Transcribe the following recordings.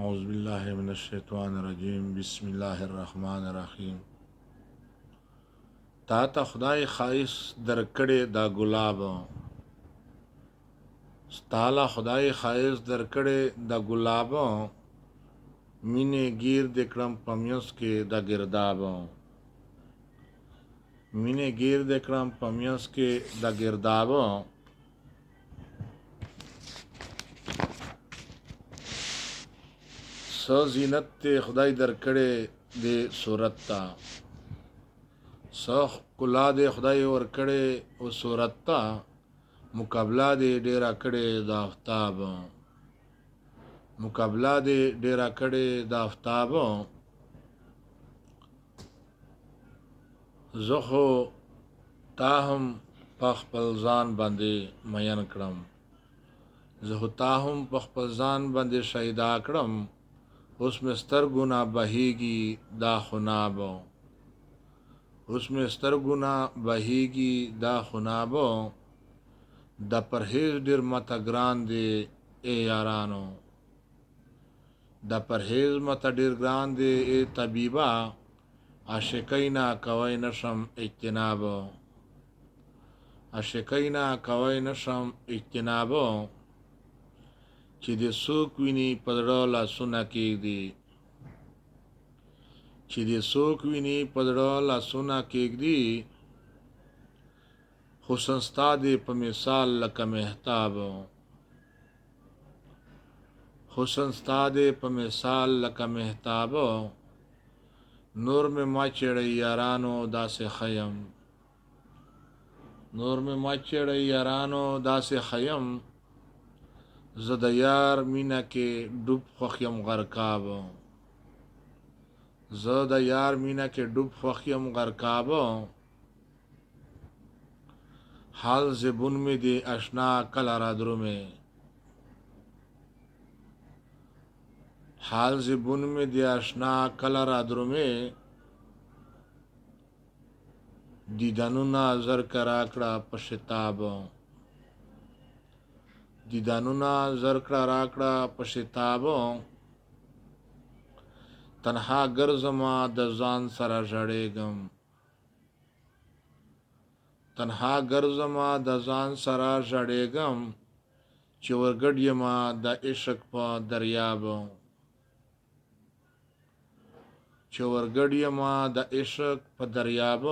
اعوذ باللہ من الشیطان الرجیم بسم اللہ الرحمن الرحیم. تا ته خدای خایس درکړې دا ګلاب، ستاله خدای خایس درکړې دا ګلاب، مینې گیر د کړم پمیوس کې دا گرداب، مینې گیر د کړم پمیوس کې دا گرداب. سو زینت ته خدای درکړې د صورت تا، سخ کلا دے خدای ورکړې او صورت تا، مقابله دې ډیره کړې د آفتاب، مقابله دې ډیره کړې د آفتاب. زه خو تا هم په خپل ځان باندې مین کړم، زه خو تا هم په خپل ځان باندې شهیدا کړم. اوس مې سترګو نه بهیږي دا خناب، اوس مې سترګو نه بهیږي دا خناب. د پرهیز ډېر ماته ګران دی ای یارانو، د پرهیز ماته ډېر ګران دی ای طبیبا. عاشقۍ نه کوی نشم اجتناب، عاشقۍ نه کوی نشم اجتناب. چې دې څوک ویني په زړه لاسونه کېږدي، چې دې څوک ویني په زړه لاسونه کېږدي. حسن ستا دې په مثال لکه مهتاب، حسن ستا دې په مثال لکه مهتاب. نور مې ما چېړی یارانو داسې خیم، نور مې ما چېړی یارانو داسې خیم. زه د یار مینه کې ډوب خوښ یم غرقاب، زه د یار مینه کې ډوب خوښ یم غرقاب. حال زبون می دی اشنا کله را درومې، حال زبون می دی اشنا کله را درومې. دیدنونه زرک راکړه په شتاب، دیدنونه زرک راکړه په شتاب. تنها ګرځما د ځان سره ژړېږم، تنها ګرځما د ځان سره ژړېږم. چې ورګډ یما د عشق په دریاب، چې ورګډ یما د عشق په دریاب.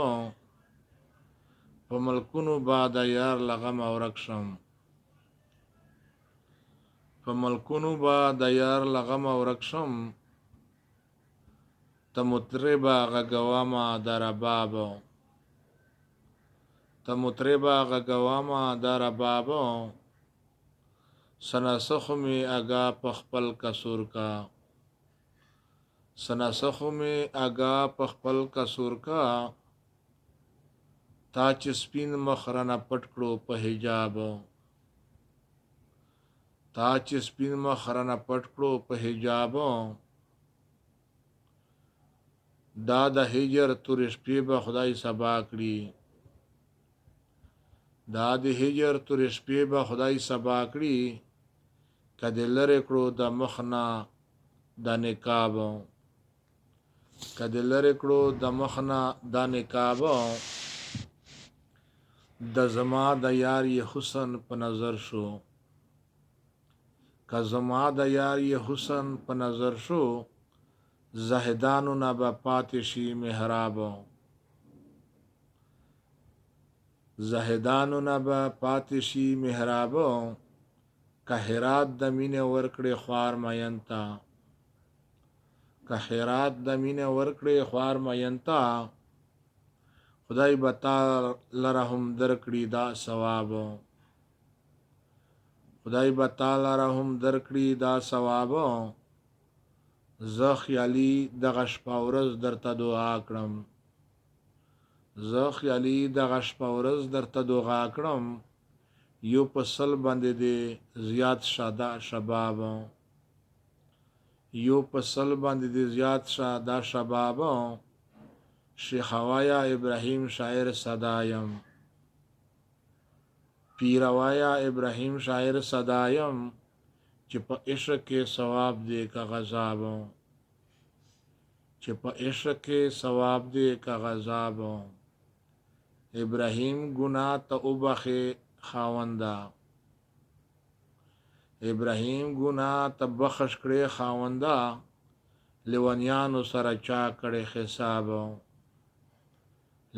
په ملکونو با د یار لغم ورک شم، په ملکونو با د یار لغم ورک شم. ته مطربه غږوامه د رباب، ته مطربه غږوامه د رباب. سناسخو می اگا په خپل قصور کا، سناسخو می اگا په خپل قصور کا. تا چې سپین مخ رانه پټ کړو په حجاب، تا چې سپین مخ رانه پټ کړو په حجاب. دا د هجر تورې شپې به خدای سبا کړي، دا د هجر تورې شپې به خدای سبا کړي. که دې لرې کړو د مخ نه دا نقاب، که دې لرې کړو د مخ نه دا نقاب. د زما د یار یې حسن په نظر شو، که زما د یار یې حسن په نظر شو. زاهدانو نه به پاتې شي محراب، زاهدانو نه به پاتې شي محراب. که هرات د مینې ورکړې خوار مین ته، که هرات د مینې ورکړې خوار مین ته. خدای به تا لره هم درکړي دا ثواب، خدای به تا لره هم درکړي دا ثواب. زه خیالي دغه شپه ورځ درته دعا کړم، زه خیالي دغه شپه ورځ درته دعا کړم. یو په سل باندې دې زیات شاده شباب، یو په سل باندې دې زیات شاده شباب. شیخ هوایا ابراهیم شاعر صدایم، پیر هوایا ابراهیم شاعر صدایم. چې په عشق کې ثواب دی که غضب چې په عشق کې ثواب دی که غضب ابراهیم ګناه ته وبخې خاونده ابراهیم ګناه ته بخښ کړې خاونده لیونیانو سره چا کړې حساب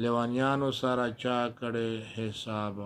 لیونیانو سره چا کړې حساب